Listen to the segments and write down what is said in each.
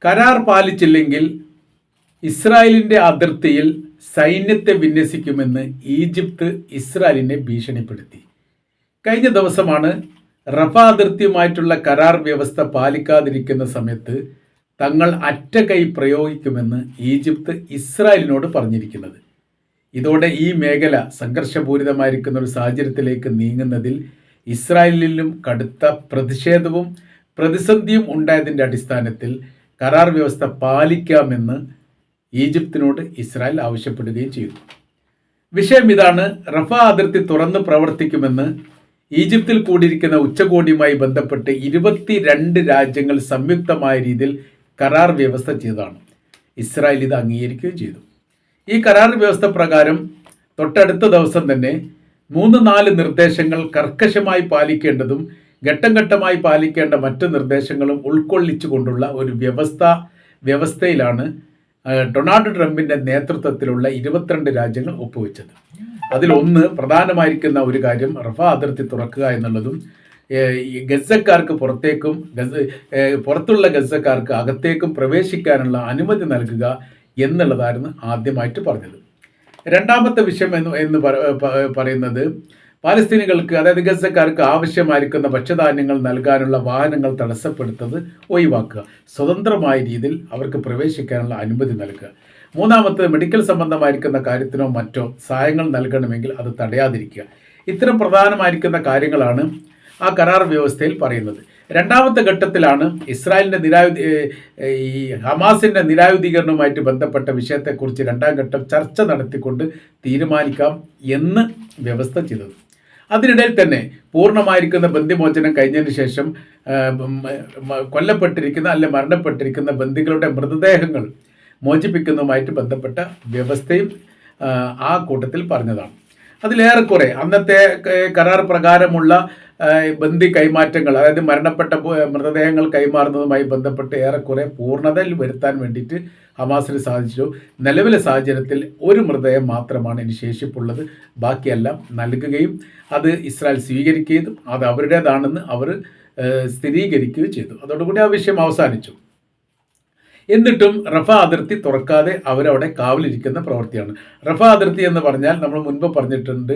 കരാർ പാലിച്ചില്ലെങ്കിൽ ഇസ്രായേലിൻ്റെ അതിർത്തിയിൽ സൈന്യത്തെ വിന്യസിക്കുമെന്ന് ഈജിപ്ത് ഇസ്രായേലിനെ ഭീഷണിപ്പെടുത്തി. കഴിഞ്ഞ ദിവസമാണ് റഫ അതിർത്തിയുമായിട്ടുള്ള കരാർ വ്യവസ്ഥ പാലിക്കാതിരിക്കുന്ന സമയത്ത് തങ്ങൾ അറ്റകൈ പ്രയോഗിക്കുമെന്ന് ഈജിപ്ത് ഇസ്രായേലിനോട് പറഞ്ഞിരിക്കുന്നത്. ഇതോടെ ഈ മേഖല സംഘർഷപൂരിതമായിരിക്കുന്ന ഒരു സാഹചര്യത്തിലേക്ക് നീങ്ങുന്നതിൽ ഇസ്രായേലിലും കടുത്ത പ്രതിഷേധവും പ്രതിസന്ധിയും ഉണ്ടായതിൻ്റെ അടിസ്ഥാനത്തിൽ കരാർ വ്യവസ്ഥ പാലിക്കാമെന്ന് ഈജിപ്തിനോട് ഇസ്രായേൽ ആവശ്യപ്പെടുകയും ചെയ്തു. വിഷയം ഇതാണ്: റഫ അതിർത്തി തുറന്ന് പ്രവർത്തിക്കുമെന്ന് ഈജിപ്തിൽ കൂടിയിരിക്കുന്ന ഉച്ചകോടിയുമായി ബന്ധപ്പെട്ട് 22 രാജ്യങ്ങൾ സംയുക്തമായ രീതിയിൽ കരാർ വ്യവസ്ഥ ചെയ്തതാണ്. ഇസ്രായേൽ ഇത് അംഗീകരിക്കുകയും ചെയ്തു. ഈ കരാർ വ്യവസ്ഥ പ്രകാരം തൊട്ടടുത്ത ദിവസം തന്നെ 3-4 നിർദ്ദേശങ്ങൾ കർക്കശമായി പാലിക്കേണ്ടതും ഘട്ടം ഘട്ടമായി പാലിക്കേണ്ട മറ്റു നിർദ്ദേശങ്ങളും ഉൾക്കൊള്ളിച്ചുകൊണ്ടുള്ള ഒരു വ്യവസ്ഥയിലാണ് ഡൊണാൾഡ് ട്രംപിൻ്റെ നേതൃത്വത്തിലുള്ള 22 രാജ്യങ്ങൾ ഒപ്പുവെച്ചത്. അതിലൊന്ന് പ്രധാനമായിരിക്കുന്ന ഒരു കാര്യം റഫ അതിർത്തി തുറക്കുക എന്നുള്ളതും ഗസക്കാർക്ക് പുറത്തുള്ള ഗസക്കാർക്ക് അകത്തേക്കും പ്രവേശിക്കാനുള്ള അനുമതി നൽകുക എന്നുള്ളതായിരുന്നു ആദ്യമായിട്ട് പറഞ്ഞത്. രണ്ടാമത്തെ വിഷയം എന്ന് പറയുന്നത് പാലസ്തീനികൾക്ക്, അതായത് ഗസക്കാർക്ക് ആവശ്യമായിരിക്കുന്ന ഭക്ഷ്യധാന്യങ്ങൾ നൽകാനുള്ള വാഹനങ്ങൾ തടസ്സപ്പെടുത്തുന്നത് ഒഴിവാക്കുക, സ്വതന്ത്രമായ രീതിയിൽ അവർക്ക് പ്രവേശിക്കാനുള്ള അനുമതി നൽകുക. മൂന്നാമത്തേത് മെഡിക്കൽ സംബന്ധമായിരിക്കുന്ന കാര്യത്തിനോ മറ്റോ സഹായങ്ങൾ നൽകണമെങ്കിൽ അത് തടയാതിരിക്കുക. ഇത്തരം പ്രധാനമായിരിക്കുന്ന കാര്യങ്ങളാണ് ആ കരാർ വ്യവസ്ഥയിൽ പറയുന്നത്. രണ്ടാമത്തെ ഘട്ടത്തിലാണ് ഇസ്രായേലിൻ്റെ ഈ ഹമാസിൻ്റെ നിരായുധീകരണവുമായിട്ട് ബന്ധപ്പെട്ട വിഷയത്തെക്കുറിച്ച് രണ്ടാം ഘട്ടം ചർച്ച നടത്തിക്കൊണ്ട് തീരുമാനിക്കാം എന്ന് വ്യവസ്ഥ ചെയ്തത്. അതിനിടയിൽ തന്നെ പൂർണ്ണമായിരിക്കുന്ന ബന്ദിമോചനം കഴിഞ്ഞതിന് ശേഷം കൊല്ലപ്പെട്ടിരിക്കുന്ന അല്ലെങ്കിൽ മരണപ്പെട്ടിരിക്കുന്ന ബന്ദികളുടെ മൃതദേഹങ്ങൾ മോചിപ്പിക്കുന്നതുമായിട്ട് ബന്ധപ്പെട്ട വ്യവസ്ഥയും ആ കൂട്ടത്തിൽ പറഞ്ഞതാണ്. അതിലേറെക്കുറെ അന്നത്തെ കരാർ പ്രകാരമുള്ള ബന്ദി കൈമാറ്റങ്ങൾ, അതായത് മരണപ്പെട്ട മൃതദേഹങ്ങൾ കൈമാറുന്നതുമായി ബന്ധപ്പെട്ട് ഏറെക്കുറെ പൂർണ്ണതയിൽ വരുത്താൻ വേണ്ടിയിട്ട് ഹമാസിന് സാധിച്ചു. നിലവിലെ സാഹചര്യത്തിൽ ഒരു മൃതദേഹം മാത്രമാണ് ഇനി ശേഷിപ്പുള്ളത്. ബാക്കിയെല്ലാം നൽകുകയും അത് ഇസ്രായേൽ സ്വീകരിക്കുകയും അത് അവരുടേതാണെന്ന് അവർ സ്ഥിരീകരിക്കുകയും ചെയ്തു. അതോടുകൂടി ആ വിഷയം അവസാനിച്ചു. എന്നിട്ടും റഫ അതിർത്തി തുറക്കാതെ അവരവിടെ കാവലിരിക്കുന്ന പ്രവൃത്തിയാണ്. റഫ അതിർത്തി എന്ന് പറഞ്ഞാൽ നമ്മൾ മുൻപ് പറഞ്ഞിട്ടുണ്ട്,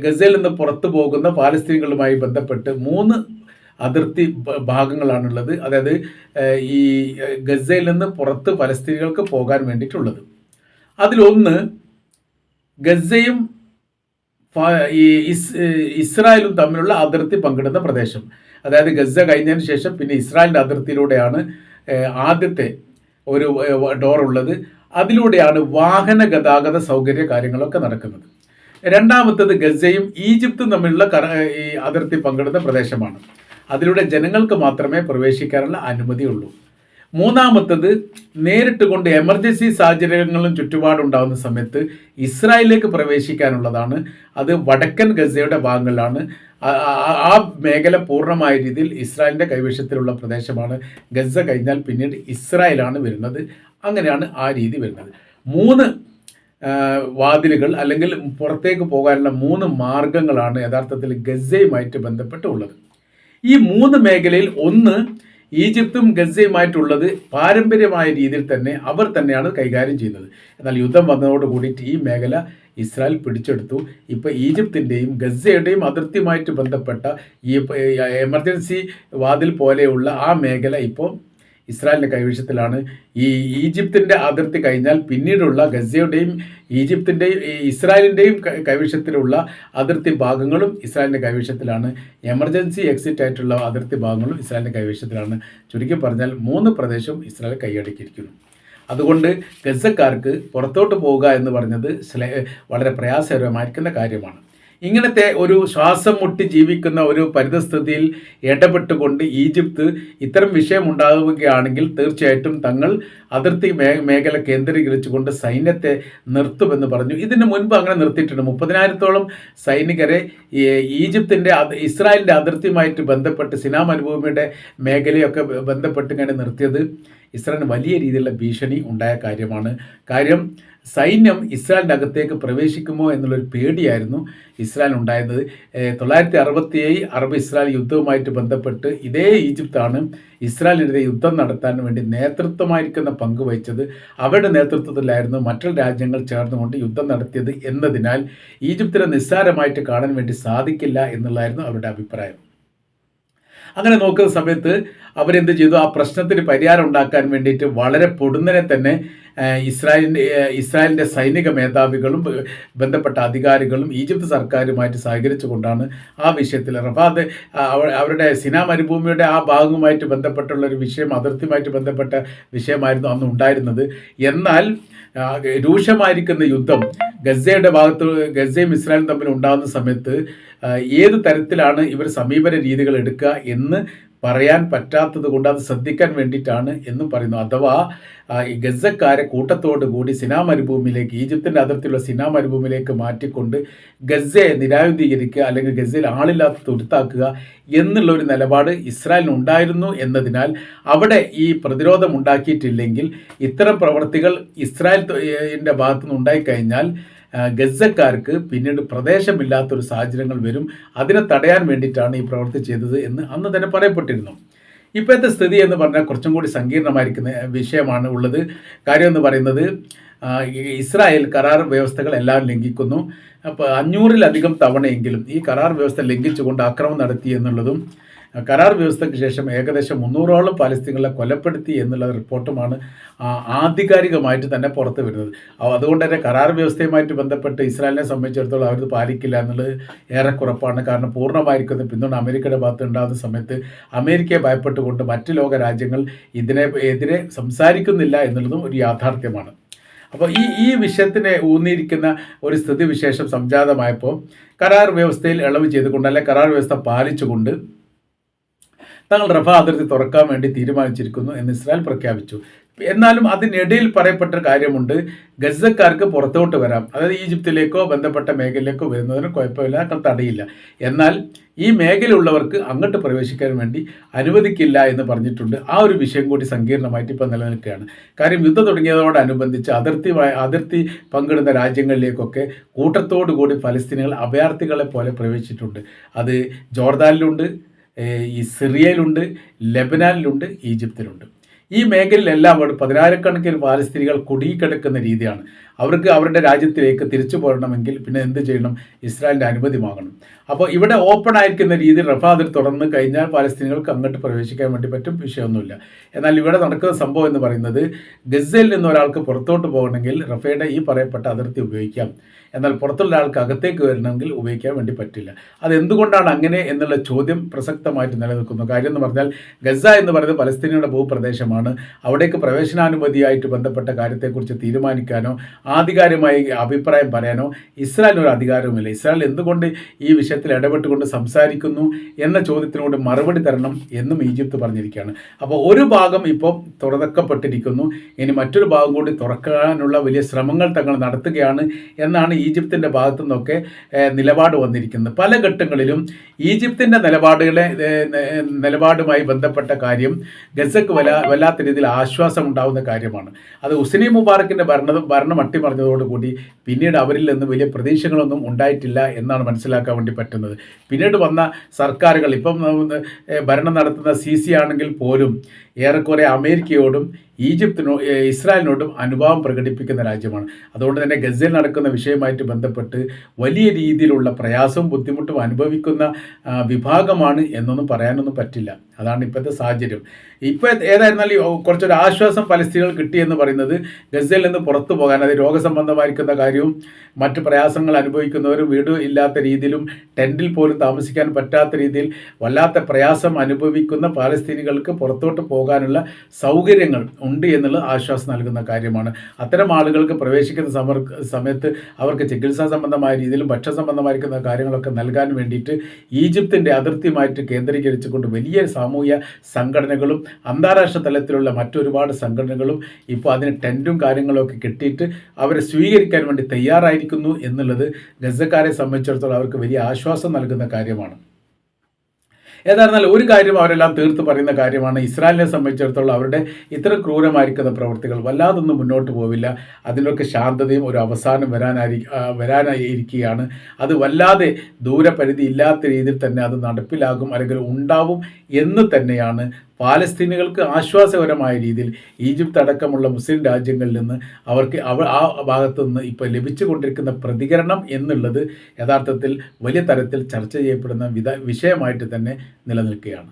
ഗസയിൽ നിന്ന് പുറത്തു പോകുന്ന പാലസ്തീനികളുമായി ബന്ധപ്പെട്ട് 3 അതിർത്തി ഭാഗങ്ങളാണുള്ളത്. അതായത് ഈ ഗസയിൽ നിന്ന് പുറത്ത് പലസ്തീനികൾക്ക് പോകാൻ വേണ്ടിയിട്ടുള്ളത്. അതിലൊന്ന് ഗസയും ഈ ഇസ്രായേലും തമ്മിലുള്ള അതിർത്തി പങ്കിടുന്ന പ്രദേശം. അതായത് ഗസ കഴിഞ്ഞതിന് ശേഷം പിന്നെ ഇസ്രായേലിൻ്റെ അതിർത്തിയിലൂടെയാണ് ആദ്യത്തെ ഒരു ഡോർ ഉള്ളത്. അതിലൂടെയാണ് വാഹന ഗതാഗത സൗകര്യ കാര്യങ്ങളൊക്കെ നടക്കുന്നത്. രണ്ടാമത്തേത് ഗസയും ഈജിപ്തും തമ്മിലുള്ള ഈ അതിർത്തി പങ്കിടുന്ന പ്രദേശമാണ്. അതിലൂടെ ജനങ്ങൾക്ക് മാത്രമേ പ്രവേശിക്കാനുള്ള അനുമതിയുള്ളൂ. മൂന്നാമത്തേത് നേരിട്ട് കൊണ്ട് എമർജൻസി സാഹചര്യങ്ങളും ചുറ്റുപാടുണ്ടാകുന്ന സമയത്ത് ഇസ്രായേലിലേക്ക് പ്രവേശിക്കാനുള്ളതാണ്. അത് വടക്കൻ ഗസയുടെ ഭാഗങ്ങളിലാണ്. ആ മേഖല പൂർണ്ണമായ രീതിയിൽ ഇസ്രായേലിൻ്റെ കൈവശത്തിലുള്ള പ്രദേശമാണ്. ഗസ കഴിഞ്ഞാൽ പിന്നീട് ഇസ്രായേലാണ് വരുന്നത്. അങ്ങനെയാണ് ആ രീതി വരുന്നത്. 3 വാതിലുകൾ അല്ലെങ്കിൽ പുറത്തേക്ക് പോകാനുള്ള 3 മാർഗങ്ങളാണ് യഥാർത്ഥത്തിൽ ഗസയുമായിട്ട് ബന്ധപ്പെട്ടുള്ളത്. ഈ 3 മേഖലയിൽ ഒന്ന് ഈജിപ്തും ഗസയുമായിട്ടുള്ളത് പാരമ്പര്യമായ രീതിയിൽ തന്നെ അവർ തന്നെയാണ് കൈകാര്യം ചെയ്യുന്നത്. എന്നാൽ യുദ്ധം വന്നതോട് കൂടിയിട്ട് ഈ മേഖല ഇസ്രായേൽ പിടിച്ചെടുത്തു. ഇപ്പോൾ ഈജിപ്തിൻ്റെയും ഗസയുടെയും അതിർത്തിയുമായിട്ട് ബന്ധപ്പെട്ട ഈ എമർജൻസി വാതിൽ പോലെയുള്ള ആ മേഖല ഇപ്പോൾ ഇസ്രായേലിൻ്റെ കൈവശത്തിലാണ്. ഈ ഈജിപ്തിൻ്റെ അതിർത്തി കഴിഞ്ഞാൽ പിന്നീടുള്ള ഗസയുടെയും ഇസ്രായേലിൻ്റെയും കൈവശത്തിലുള്ള അതിർത്തി ഭാഗങ്ങളും ഇസ്രായേലിൻ്റെ കൈവശത്തിലാണ്. എമർജൻസി എക്സിറ്റ് ആയിട്ടുള്ള അതിർത്തി ഭാഗങ്ങളും ഇസ്രായേലിൻ്റെ കൈവശത്തിലാണ്. ചുരുക്കി പറഞ്ഞാൽ 3 പ്രദേശവും ഇസ്രായേൽ കൈയടക്കിയിരിക്കുന്നു. അതുകൊണ്ട് ഗസക്കാർക്ക് പുറത്തോട്ട് പോവുക എന്ന് പറഞ്ഞത് വളരെ പ്രയാസകരമായിരിക്കുന്ന കാര്യമാണ്. ഇങ്ങനത്തെ ഒരു ശ്വാസം മുട്ടി ജീവിക്കുന്ന ഒരു പരിതസ്ഥിതിയിൽ ഇടപെട്ടുകൊണ്ട് ഈജിപ്ത് ഇത്തരം വിഷയം ഉണ്ടാവുകയാണെങ്കിൽ തീർച്ചയായിട്ടും തങ്ങൾ അതിർത്തി മേഖല കേന്ദ്രീകരിച്ചുകൊണ്ട് സൈന്യത്തെ നിർത്തുമെന്ന് പറഞ്ഞു. ഇതിന് മുൻപ് അങ്ങനെ നിർത്തിയിട്ടുണ്ട്. 30,000-ഓളം സൈനികരെ ഇസ്രായേലിൻ്റെ അതിർത്തിയുമായിട്ട് ബന്ധപ്പെട്ട് സിനാ മരുഭൂമിയുടെ മേഖലയൊക്കെ ബന്ധപ്പെട്ട് ഇങ്ങനെ നിർത്തിയത് ഇസ്രായേലിന് വലിയ രീതിയിലുള്ള ഭീഷണി ഉണ്ടായ കാര്യമാണ്. കാര്യം സൈന്യം ഇസ്രായേലിൻ്റെ അകത്തേക്ക് പ്രവേശിക്കുമോ എന്നുള്ളൊരു പേടിയായിരുന്നു ഇസ്രായേലിനുണ്ടായിരുന്നത്. 967 അറബ് ഇസ്രായേൽ യുദ്ധവുമായിട്ട് ബന്ധപ്പെട്ട് ഇതേ ഈജിപ്താണ് ഇസ്രായേലിനെതിരെ യുദ്ധം നടത്താൻ വേണ്ടി നേതൃത്വമായിരിക്കുന്ന പങ്ക് വഹിച്ചത്. അവരുടെ നേതൃത്വത്തിലായിരുന്നു മറ്റുള്ള രാജ്യങ്ങൾ ചേർന്നുകൊണ്ട് യുദ്ധം നടത്തിയത് എന്നതിനാൽ ഈജിപ്തിനെ നിസ്സാരമായിട്ട് കാണാൻ വേണ്ടി സാധിക്കില്ല എന്നുള്ളതായിരുന്നു അവരുടെ അഭിപ്രായം. അങ്ങനെ നോക്കുന്ന സമയത്ത് അവരെന്ത് ചെയ്തു, ആ പ്രശ്നത്തിന് പരിഹാരം ഉണ്ടാക്കാൻ വേണ്ടിയിട്ട് വളരെ പൊടുന്നനെ തന്നെ ഇസ്രായേലിൻ്റെ സൈനിക മേധാവികളും ബന്ധപ്പെട്ട അധികാരികളും ഈജിപ്ത് സർക്കാരുമായിട്ട് സഹകരിച്ചുകൊണ്ടാണ് ആ വിഷയത്തിൽ റഫാദ് അവരുടെ സിനാ മരുഭൂമിയുടെ ആ ഭാഗവുമായിട്ട് ബന്ധപ്പെട്ടുള്ള ഒരു വിഷയം, അതിർത്തിയുമായിട്ട് ബന്ധപ്പെട്ട വിഷയമായിരുന്നു അന്ന് ഉണ്ടായിരുന്നത്. എന്നാൽ രൂക്ഷമായിരിക്കുന്ന യുദ്ധം ഗസയുടെ ഭാഗത്ത് ഗസയും ഇസ്രായേലും തമ്മിൽ ഉണ്ടാകുന്ന സമയത്ത് ഏത് തരത്തിലാണ് ഇവർ സമീപന രീതികൾ എടുക്കുക എന്ന് പറയാൻ പറ്റാത്തത് കൊണ്ട് അത് ശ്രദ്ധിക്കാൻ വേണ്ടിയിട്ടാണ് എന്നും പറയുന്നു. അഥവാ ഈ ഗസക്കാരെ കൂട്ടത്തോടു കൂടി സിനാ മരുഭൂമിയിലേക്ക്, ഈജിപ്തിൻ്റെ അതിർത്തിയുള്ള സിനാ മരുഭൂമിയിലേക്ക് മാറ്റിക്കൊണ്ട് ഗസയെ നിരായുധീകരിക്കുക, അല്ലെങ്കിൽ ഗസയിൽ ആളില്ലാത്ത തുരുത്താക്കുക എന്നുള്ള ഒരു നിലപാട് ഇസ്രായേലിനുണ്ടായിരുന്നു എന്നതിനാൽ അവിടെ ഈ പ്രതിരോധം ഉണ്ടാക്കിയിട്ടില്ലെങ്കിൽ ഇത്തരം പ്രവർത്തികൾ ഇസ്രായേലിൻ്റെ ഭാഗത്തുനിന്ന് ഉണ്ടായിക്കഴിഞ്ഞാൽ ഗസക്കാർക്ക് പിന്നീട് പ്രദേശമില്ലാത്തൊരു സാഹചര്യങ്ങൾ വരും. അതിനെ തടയാൻ വേണ്ടിയിട്ടാണ് ഈ പ്രവൃത്തി ചെയ്തത് എന്ന് അന്ന് തന്നെ പറയപ്പെട്ടിരുന്നു. ഇപ്പോഴത്തെ സ്ഥിതി എന്ന് പറഞ്ഞാൽ കുറച്ചും കൂടി സങ്കീർണമായിരിക്കുന്ന വിഷയമാണ് ഉള്ളത്. കാര്യം എന്ന് പറയുന്നത് ഇസ്രായേൽ കരാർ വ്യവസ്ഥകൾ എല്ലാം ലംഘിക്കുന്നു. അപ്പോൾ 500-ലധികം തവണയെങ്കിലും ഈ കരാർ വ്യവസ്ഥ ലംഘിച്ചുകൊണ്ട് ആക്രമണം നടത്തി എന്നുള്ളതും കരാർ വ്യവസ്ഥയ്ക്ക് ശേഷം ഏകദേശം 300ഓളം പാലസ്തീനുകളെ കൊലപ്പെടുത്തി എന്നുള്ള റിപ്പോർട്ടുമാണ് ആധികാരികമായിട്ട് തന്നെ പുറത്തു വരുന്നത്. അതുകൊണ്ട് തന്നെ കരാർ വ്യവസ്ഥയുമായിട്ട് ബന്ധപ്പെട്ട് ഇസ്രായേലിനെ സംബന്ധിച്ചിടത്തോളം അവർ പാലിക്കില്ല എന്നുള്ളത് ഏറെക്കുറപ്പാണ്. കാരണം പൂർണ്ണമായിരിക്കുന്ന പിന്തുണ അമേരിക്കയുടെ ഭാഗത്ത് ഉണ്ടാകുന്ന സമയത്ത് അമേരിക്കയെ ഭയപ്പെട്ടുകൊണ്ട് മറ്റ് ലോക രാജ്യങ്ങൾ എതിരെ സംസാരിക്കുന്നില്ല എന്നുള്ളതും ഒരു യാഥാർത്ഥ്യമാണ്. അപ്പോൾ ഈ വിഷയത്തിനെ ഊന്നിയിരിക്കുന്ന ഒരു സ്ഥിതിവിശേഷം സംജാതമായപ്പോൾ കരാർ വ്യവസ്ഥയിൽ ഇളവ് ചെയ്തുകൊണ്ട്, അല്ലെ കരാർ വ്യവസ്ഥ പാലിച്ചുകൊണ്ട് തങ്ങൾ റഫ അതിർത്തി തുറക്കാൻ വേണ്ടി തീരുമാനിച്ചിരിക്കുന്നു എന്ന് ഇസ്രായേൽ പ്രഖ്യാപിച്ചു. എന്നാലും അതിനിടയിൽ പറയപ്പെട്ട കാര്യമുണ്ട്, ഗസക്കാർക്ക് പുറത്തോട്ട് വരാം, അതായത് ഈജിപ്തിലേക്കോ ബന്ധപ്പെട്ട മേഖലയിലേക്കോ വരുന്നതിന് കുഴപ്പമില്ല, തടയില്ല. എന്നാൽ ഈ മേഖലയുള്ളവർക്ക് അങ്ങോട്ട് പ്രവേശിക്കാൻ വേണ്ടി അനുവദിക്കില്ല എന്ന് പറഞ്ഞിട്ടുണ്ട്. ആ ഒരു വിഷയം കൂടി സങ്കീർണമായിട്ട് ഇപ്പോൾ നിലനിൽക്കുകയാണ്. കാര്യം യുദ്ധം തുടങ്ങിയതോടനുബന്ധിച്ച് അതിർത്തി പങ്കിടുന്ന രാജ്യങ്ങളിലേക്കൊക്കെ കൂട്ടത്തോടു കൂടി ഫലസ്തീനികൾ അഭയാർത്ഥികളെ പോലെ പ്രവേശിച്ചിട്ടുണ്ട്. അത് ജോർദാനിലുണ്ട്, ഈ സിറിയയിലുണ്ട്, ലെബനാനിലുണ്ട്, ഈജിപ്തിലുണ്ട്. ഈ മേഖലയിലെല്ലാം അവിടെ 10,000-കണക്കിന് പാലസ്തീനികൾ കുടുങ്ങിക്കിടക്കുന്ന രീതിയാണ്. അവർക്ക് അവരുടെ രാജ്യത്തിലേക്ക് തിരിച്ചു പോരണമെങ്കിൽ പിന്നെ എന്ത് ചെയ്യണം? ഇസ്രായേലിൻ്റെ അനുമതി വാങ്ങണം. അപ്പോൾ ഇവിടെ ഓപ്പൺ ആയിരിക്കുന്ന രീതിയിൽ റഫ അതിർത്തി തുറന്നു കഴിഞ്ഞാൽ പാലസ്തീനികൾക്ക് അങ്ങോട്ട് പ്രവേശിക്കാൻ വേണ്ടി പറ്റും, വിഷയമൊന്നുമില്ല. എന്നാൽ ഇവിടെ നടക്കുന്ന സംഭവം എന്ന് പറയുന്നത് ഗസയിൽ നിന്ന് ഒരാൾക്ക് പുറത്തോട്ട് പോകണമെങ്കിൽ റഫയുടെ ഈ പറയപ്പെട്ട അതിർത്തി ഉപയോഗിക്കാം, എന്നാൽ പുറത്തുള്ള ആൾക്ക് അകത്തേക്ക് വരണമെങ്കിൽ ഉപയോഗിക്കാൻ വേണ്ടി പറ്റില്ല. അതെന്തുകൊണ്ടാണ് അങ്ങനെ എന്നുള്ള ചോദ്യം പ്രസക്തമായിട്ട് നിലനിൽക്കുന്നു. കാര്യം എന്ന് പറഞ്ഞാൽ ഗസ എന്ന് പറയുന്നത് പലസ്തീനയുടെ ഭൂപ്രദേശമാണ്. അവിടേക്ക് പ്രവേശനാനുമതിയായിട്ട് ബന്ധപ്പെട്ട കാര്യത്തെക്കുറിച്ച് തീരുമാനിക്കാനോ ആധികാരികമായി അഭിപ്രായം പറയാനോ ഇസ്രായേലിനൊരു അധികാരവുമില്ല. ഇസ്രായേൽ എന്തുകൊണ്ട് ഈ വിഷയത്തിൽ ഇടപെട്ടുകൊണ്ട് സംസാരിക്കുന്നു എന്ന ചോദ്യത്തിനോട് മറുപടി തരണം എന്നും ഈജിപ്ത് പറഞ്ഞിരിക്കുകയാണ്. അപ്പോൾ ഒരു ഭാഗം ഇപ്പോൾ തുറക്കപ്പെട്ടിരിക്കുന്നു, ഇനി മറ്റൊരു ഭാഗം കൂടി തുറക്കാനുള്ള വലിയ ശ്രമങ്ങൾ തങ്ങൾ നടത്തുകയാണ് എന്നാണ് ഈജിപ്തിൻ്റെ ഭാഗത്തു നിന്നൊക്കെ നിലപാട് വന്നിരിക്കുന്നത്. പല ഘട്ടങ്ങളിലും ഈജിപ്തിൻ്റെ നിലപാടുമായി ബന്ധപ്പെട്ട കാര്യം ഗസക്ക് വല്ലാത്ത രീതിയിൽ ആശ്വാസം ഉണ്ടാകുന്ന കാര്യമാണ്. അത് ഹുസ്നി മുബാറക്കിൻ്റെ ഭരണം അട്ടിമറിഞ്ഞതോടുകൂടി പിന്നീട് അവരിൽ നിന്ന് വലിയ പ്രതീക്ഷകളൊന്നും ഉണ്ടായിട്ടില്ല എന്നാണ് മനസ്സിലാക്കാൻ വേണ്ടി പറ്റുന്നത്. പിന്നീട് വന്ന സർക്കാരുകൾ, ഇപ്പം ഭരണം നടത്തുന്ന CC ആണെങ്കിൽ പോലും ഏറെക്കുറെ അമേരിക്കയോടും ഇസ്രായേലിനോടും അനുഭാവം പ്രകടിപ്പിക്കുന്ന രാജ്യമാണ്. അതുകൊണ്ട് തന്നെ ഗസയിൽ നടക്കുന്ന വിഷയമായിട്ട് ബന്ധപ്പെട്ട് വലിയ രീതിയിലുള്ള പ്രയാസവും ബുദ്ധിമുട്ടും അനുഭവിക്കുന്ന വിഭാഗമാണ് എന്നൊന്നും പറയാനൊന്നും പറ്റില്ല. അതാണ് ഇപ്പോഴത്തെ സാഹചര്യം. ഇപ്പോൾ ഏതായിരുന്നാലും കുറച്ചൊരു ആശ്വാസം പലസ്തീനുകൾ കിട്ടിയെന്ന് പറയുന്നത് ഗസയിൽ നിന്ന് പുറത്തു പോകാൻ, അത് രോഗസംബന്ധമായിരിക്കുന്ന കാര്യവും മറ്റ് പ്രയാസങ്ങൾ അനുഭവിക്കുന്നവരും വീട് ഇല്ലാത്ത രീതിയിലും ടെൻറ്റിൽ പോലും താമസിക്കാൻ പറ്റാത്ത രീതിയിൽ വല്ലാത്ത പ്രയാസം അനുഭവിക്കുന്ന പാലസ്തീനികൾക്ക് പുറത്തോട്ട് പോകാനുള്ള സൗകര്യങ്ങൾ ഉണ്ട് എന്നുള്ളത് ആശ്വാസം നൽകുന്ന കാര്യമാണ്. അത്തരം ആളുകൾക്ക് പ്രവേശിക്കുന്ന സമയത്ത് അവർക്ക് ചികിത്സാ സംബന്ധമായ രീതിയിലും ഭക്ഷ്യ സംബന്ധമായിരിക്കുന്ന കാര്യങ്ങളൊക്കെ നൽകാൻ വേണ്ടിയിട്ട് ഈജിപ്തിൻ്റെ അതിർത്തിയുമായിട്ട് കേന്ദ്രീകരിച്ചുകൊണ്ട് വലിയ സാമൂഹ്യ സംഘടനകളും അന്താരാഷ്ട്ര തലത്തിലുള്ള മറ്റൊരുപാട് സംഘടനകളും ഇപ്പോൾ അതിന് ടെൻറ്റും കാര്യങ്ങളൊക്കെ കെട്ടിയിട്ട് അവരെ സ്വീകരിക്കാൻ വേണ്ടി തയ്യാറായിരിക്കുന്നു എന്നുള്ളത് ഗസക്കാരെ സംബന്ധിച്ചിടത്തോളം അവർക്ക് വലിയ ആശ്വാസം നൽകുന്ന കാര്യമാണ്. ഏതായിരുന്നാലും ഒരു കാര്യം അവരെല്ലാം തീർത്ത് പറയുന്ന കാര്യമാണ്, ഇസ്രായേലിനെ സംബന്ധിച്ചിടത്തോളം അവരുടെ ഇത്തരം ക്രൂരമായിരിക്കുന്ന പ്രവൃത്തികൾ വല്ലാതൊന്നും മുന്നോട്ട് പോവില്ല. അതിനൊക്കെ ശാന്തതയും ഒരു അവസാനം വരാനായിരിക്കുകയാണ്. അത് വല്ലാതെ ദൂരപരിധി ഇല്ലാത്ത രീതിയിൽ തന്നെ അത് നടപ്പിലാകും, അല്ലെങ്കിൽ ഉണ്ടാവും എന്ന് തന്നെയാണ് പാലസ്തീനികൾക്ക് ആശ്വാസകരമായ രീതിയിൽ ഈജിപ്ത് അടക്കമുള്ള മുസ്ലിം രാജ്യങ്ങളിൽ നിന്ന് അവർക്ക് ആ ഭാഗത്തു നിന്ന് ഇപ്പോൾ ലഭിച്ചുകൊണ്ടിരിക്കുന്ന പ്രതികരണം എന്നുള്ളത് യഥാർത്ഥത്തിൽ വലിയ തരത്തിൽ ചർച്ച ചെയ്യപ്പെടുന്ന വിഷയമായിട്ട് തന്നെ നിലനിൽക്കുകയാണ്.